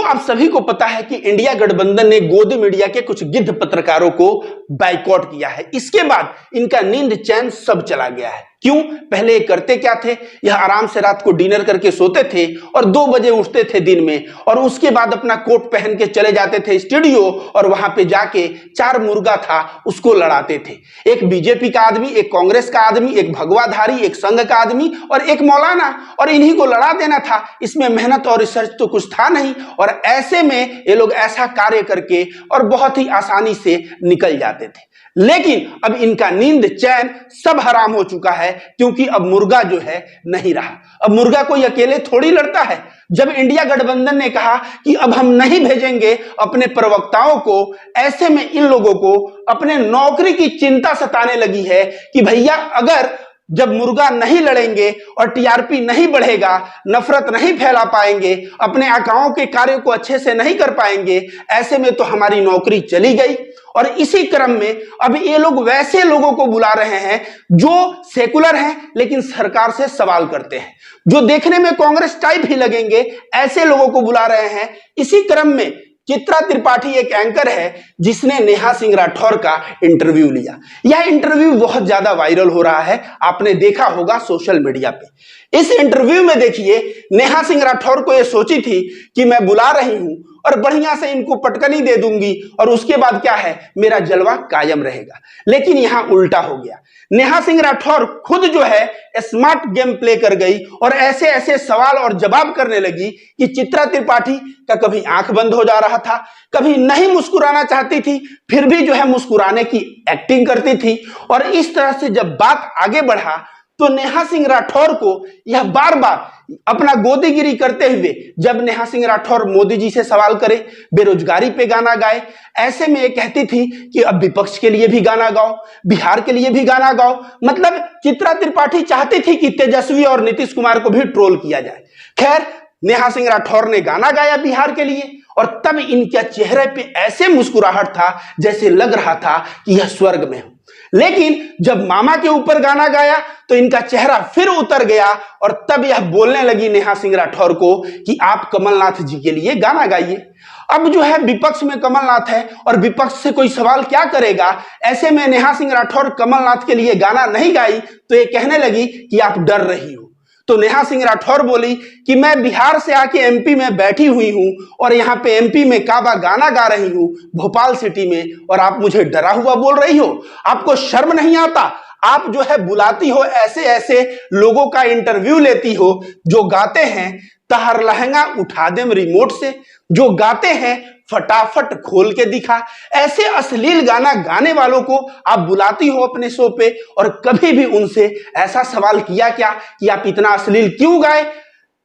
आप सभी को पता है कि इंडिया गठबंधन ने गोदी मीडिया के कुछ गिद्ध पत्रकारों को बाइकआउट किया है। इसके बाद इनका नींद चैन सब चला गया है। क्यों? पहले ये करते क्या थे? यह आराम से रात को डिनर करके सोते थे और 2 बजे उठते थे दिन में, और उसके बाद अपना कोट पहन के चले जाते थे स्टूडियो और वहां पे जाके 4 मुर्गा था उसको लड़ाते थे। एक बीजेपी का आदमी, एक कांग्रेस का आदमी, एक भगवाधारी, एक संघ का आदमी और एक मौलाना, और इन्हीं को लड़ा देना था। इसमें मेहनत और रिसर्च तो कुछ था नहीं, और ऐसे में ये लोग ऐसा कार्य करके और बहुत ही आसानी से निकल जाते थे। लेकिन अब इनका नींद चैन सब हराम हो चुका है, क्योंकि अब मुर्गा जो है नहीं रहा। अब मुर्गा कोई अकेले थोड़ी लड़ता है। जब इंडिया गठबंधन ने कहा कि अब हम नहीं भेजेंगे अपने प्रवक्ताओं को, ऐसे में इन लोगों को अपने नौकरी की चिंता सताने लगी है कि भैया अगर जब मुर्गा नहीं लड़ेंगे और टीआरपी नहीं बढ़ेगा, नफरत नहीं फैला पाएंगे, अपने आकाओं के कार्य को अच्छे से नहीं कर पाएंगे, ऐसे में तो हमारी नौकरी चली गई। और इसी क्रम में अब ये लोग वैसे लोगों को बुला रहे हैं जो सेकुलर हैं लेकिन सरकार से सवाल करते हैं, जो देखने में कांग्रेस टाइप ही लगेंगे, ऐसे लोगों को बुला रहे हैं। इसी क्रम में चित्रा त्रिपाठी एक एंकर है जिसने नेहा सिंह राठौर का इंटरव्यू लिया। यह इंटरव्यू बहुत ज्यादा वायरल हो रहा है, आपने देखा होगा सोशल मीडिया पे। इस इंटरव्यू में देखिए, नेहा सिंह राठौर को यह सोची थी कि मैं बुला रही हूं और बढ़िया से इनको पटकनी दे दूंगी और उसके बाद क्या है, मेरा जलवा कायम रहेगा। लेकिन यहां उल्टा हो गया। नेहा सिंह राठौर खुद जो है स्मार्ट गेम प्ले कर गई और ऐसे ऐसे सवाल और जवाब करने लगी कि चित्रा त्रिपाठी का कभी आंख बंद हो जा रहा था, कभी नहीं मुस्कुराना चाहती थी, फिर भी जो है मुस्कुराने की एक्टिंग करती थी। और इस तरह से जब बात आगे बढ़ा तो नेहा सिंह राठौर को यह बार बार अपना गोदीगिरी करते हुए, जब नेहा सिंह राठौर मोदी जी से सवाल करे, बेरोजगारी पे गाना गाए, ऐसे में ये कहती थी कि अब विपक्ष के लिए भी गाना गाओ, बिहार के लिए भी गाना गाओ। मतलब चित्रा त्रिपाठी चाहती थी कि तेजस्वी और नीतीश कुमार को भी ट्रोल किया जाए। खैर, नेहा सिंह राठौर ने गाना गाया बिहार के लिए और तब इनके चेहरे पे ऐसे मुस्कुराहट था जैसे लग रहा था कि यह स्वर्ग में हो। लेकिन जब मामा के ऊपर गाना गाया तो इनका चेहरा फिर उतर गया और तब यह बोलने लगी नेहा सिंह राठौर को कि आप कमलनाथ जी के लिए गाना गाइए। अब जो है विपक्ष में कमलनाथ है और विपक्ष से कोई सवाल क्या करेगा। ऐसे में नेहा सिंह राठौर कमलनाथ के लिए गाना नहीं गाई तो ये कहने लगी कि आप डर रही हो। तो नेहा सिंह राठौर बोली कि मैं बिहार से आके एमपी में बैठी हुई हूं और यहाँ पे एमपी में काबा गाना गा रही हूं भोपाल सिटी में, और आप मुझे डरा हुआ बोल रही हो। आपको शर्म नहीं आता? आप जो है बुलाती हो ऐसे ऐसे लोगों का इंटरव्यू लेती हो जो गाते हैं तहर लहंगा उठा देम रिमोट से, जो गाते हैं फटाफट खोल के दिखा, ऐसे अश्लील गाना गाने वालों को आप बुलाती हो अपने शो पे, और कभी भी उनसे ऐसा सवाल किया क्या कि आप इतना अश्लील क्यों गाए?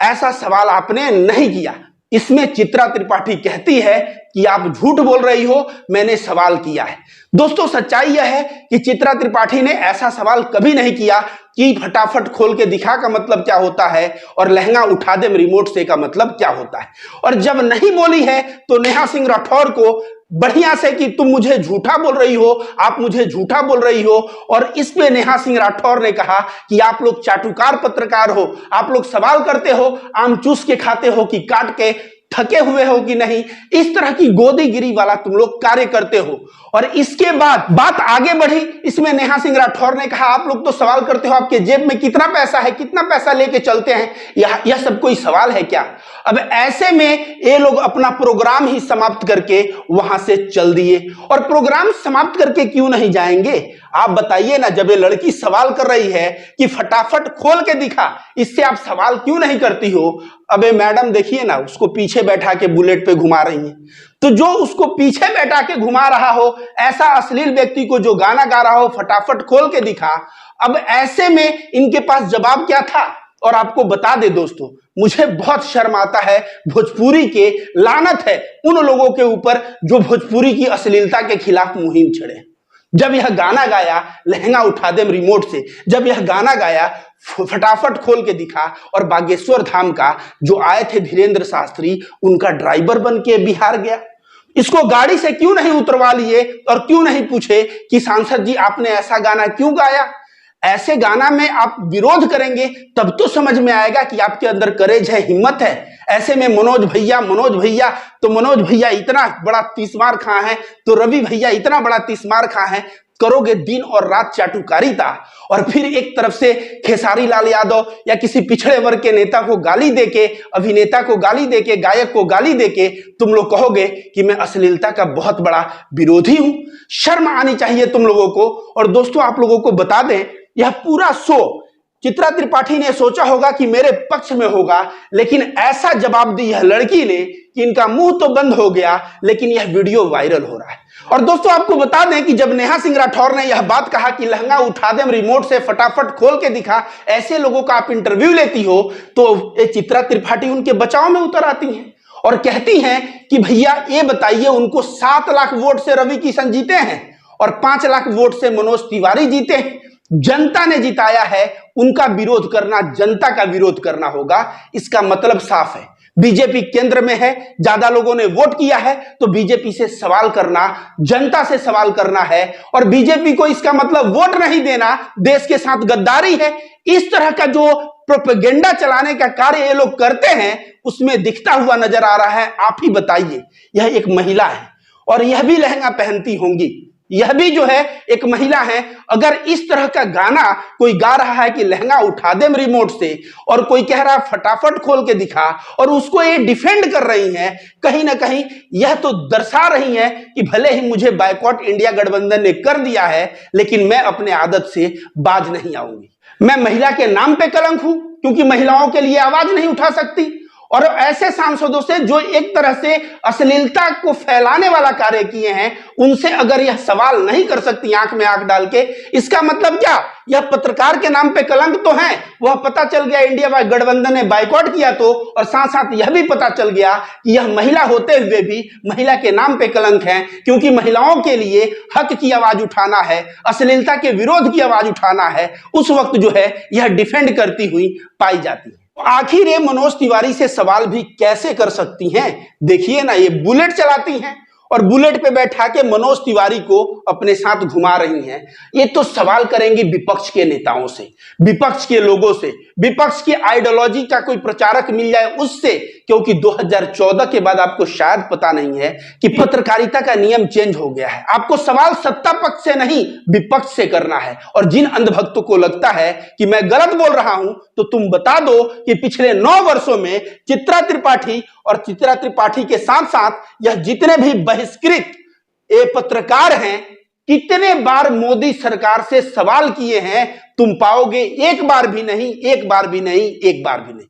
ऐसा सवाल आपने नहीं किया। इसमें चित्रा त्रिपाठी कहती है कि आप झूठ बोल रही हो, मैंने सवाल किया है। दोस्तों, सच्चाई यह है कि चित्रा त्रिपाठी ने ऐसा सवाल कभी नहीं किया कि फटाफट खोल के दिखा का मतलब क्या होता है और लहंगा उठा दे रिमोट से का मतलब क्या होता है। और जब नहीं बोली है तो नेहा सिंह राठौर को बढ़िया से कि तुम मुझे झूठा बोल रही हो, आप मुझे झूठा बोल रही हो। और इस पे नेहा सिंह राठौर ने कहा कि आप लोग चाटुकार पत्रकार हो, आप लोग सवाल करते हो, आम चूस के खाते हो कि काट के, थके हुए हो कि नहीं, इस तरह की गोदीगिरी वाला तुम लोग कार्य करते हो। और इसके बाद बात आगे बढ़ी। इसमें नेहा सिंह राठौर ने कहा आप लोग तो सवाल करते हो आपके जेब में कितना पैसा है, कितना पैसा लेके चलते हैं, यह सब कोई सवाल है क्या? अब ऐसे में ये लोग अपना प्रोग्राम ही समाप्त करके वहां से चल दिए। और प्रोग्राम समाप्त करके क्यों नहीं जाएंगे? आप बताइए ना, जब ये लड़की सवाल कर रही है कि फटाफट खोल के दिखा, इससे आप सवाल क्यों नहीं करती हो? अबे मैडम देखिए ना, उसको पीछे बैठा के बुलेट पे घुमा रही है। तो जो उसको पीछे बैठा के घुमा रहा हो, ऐसा अश्लील व्यक्ति को जो गाना गा रहा हो फटाफट खोल के दिखा। अब ऐसे में इनके पास जवाब क्या था? और आपको बता दे दोस्तों, मुझे बहुत शर्म आता है, भोजपुरी के लानत है उन लोगों के ऊपर जो भोजपुरी की अश्लीलता के खिलाफ मुहिम छेड़े। जब यह गाना गाया लहंगा उठा दे रिमोट से, जब यह गाना गाया फटाफट खोल के दिखा, और बागेश्वर धाम का जो आए थे धीरेन्द्र शास्त्री, उनका ड्राइवर बन के बिहार गया। इसको गाड़ी से क्यों नहीं उतरवा लिए और क्यों नहीं पूछे कि सांसद जी आपने ऐसा गाना क्यों गाया? ऐसे गाना में आप विरोध करेंगे तब तो समझ में आएगा कि आपके अंदर करेज है, हिम्मत है। ऐसे में मनोज भैया तो मनोज भैया इतना बड़ा तीसमार खां है, तो रवि भैया इतना बड़ा तीसमार खां है, करोगे दिन और रात चाटुकारिता, और फिर एक तरफ से खेसारी लाल यादव या किसी पिछड़े वर्ग के नेता को गाली देके, अभिनेता को गाली देके, गायक को गाली देके तुम लोग कहोगे कि मैं अश्लीलता का बहुत बड़ा विरोधी हूं। शर्म आनी चाहिए तुम लोगों को। और दोस्तों, आप लोगों को बता दें, यह पूरा शो चित्रा त्रिपाठी ने सोचा होगा कि मेरे पक्ष में होगा, लेकिन ऐसा जवाब दी यह लड़की ने कि इनका मुंह तो बंद हो गया, लेकिन यह वीडियो वायरल हो रहा है। और दोस्तों, आपको बता दें कि जब नेहा सिंह राठौर ने यह बात कहा कि लहंगा उठा दे रिमोट से, फटाफट खोल के दिखा, ऐसे लोगों का आप इंटरव्यू लेती हो, तो ये चित्रा त्रिपाठी उनके बचाव में उतर आती हैं और कहती हैं कि भैया ये बताइए, उनको 7 लाख वोट से रवि किशन जीते हैं और 5 लाख वोट से मनोज तिवारी जीते हैं। जनता ने जिताया है, उनका विरोध करना जनता का विरोध करना होगा। इसका मतलब साफ है, बीजेपी केंद्र में है, ज्यादा लोगों ने वोट किया है, तो बीजेपी से सवाल करना, जनता से सवाल करना है। और बीजेपी को इसका मतलब वोट नहीं देना देश के साथ गद्दारी है। इस तरह का जो प्रोपेगेंडा चलाने का कार्य ये लोग करते हैं, उसमें दिखता हुआ नजर आ रहा है। आप ही बताइए, यह एक महिला है और यह भी लहंगा पहनती होंगी, यह भी जो है एक महिला है। अगर इस तरह का गाना कोई गा रहा है कि लहंगा उठा दे रिमोट से, और कोई कह रहा है फटाफट खोल के दिखा, और उसको ये डिफेंड कर रही हैं, कहीं ना कहीं यह तो दर्शा रही हैं कि भले ही मुझे बायकॉट इंडिया गठबंधन ने कर दिया है, लेकिन मैं अपने आदत से बाज नहीं आऊंगी। मैं महिला के नाम पे कलंक हूं क्योंकि महिलाओं के लिए आवाज नहीं उठा सकती। और ऐसे सांसदों से जो एक तरह से अश्लीलता को फैलाने वाला कार्य किए हैं, उनसे अगर यह सवाल नहीं कर सकती आंख में आंख डाल के, इसका मतलब क्या? यह पत्रकार के नाम पे कलंक तो है। वह पता चल गया इंडिया गठबंधन ने बायकॉट किया तो, और साथ साथ यह भी पता चल गया कि यह महिला होते हुए भी महिला के नाम पे कलंक है, क्योंकि महिलाओं के लिए हक की आवाज उठाना है, अश्लीलता के विरोध की आवाज उठाना है, उस वक्त जो है यह डिफेंड करती हुई पाई जाती है। आखिर ये मनोज तिवारी से सवाल भी कैसे कर सकती हैं? देखिए ना, ये बुलेट चलाती हैं और बुलेट पे बैठा के मनोज तिवारी को अपने साथ घुमा रही हैं। ये तो सवाल करेंगी विपक्ष के नेताओं से, विपक्ष के लोगों से, विपक्ष की आइडियोलॉजी का कोई प्रचारक मिल जाए उससे, क्योंकि 2014 के बाद आपको शायद पता नहीं है कि पत्रकारिता का नियम चेंज हो गया है। आपको सवाल सत्ता पक्ष से नहीं, विपक्ष से करना है। और जिन अंधभक्तों को लगता है कि मैं गलत बोल रहा हूं, तो तुम बता दो कि पिछले 9 वर्षों में चित्रा त्रिपाठी और चित्रा त्रिपाठी के साथ साथ यह जितने भी बहिष्कृत ये पत्रकार हैं, कितने बार मोदी सरकार से सवाल किए हैं? तुम पाओगे एक बार भी नहीं, एक बार भी नहीं, एक बार भी नहीं।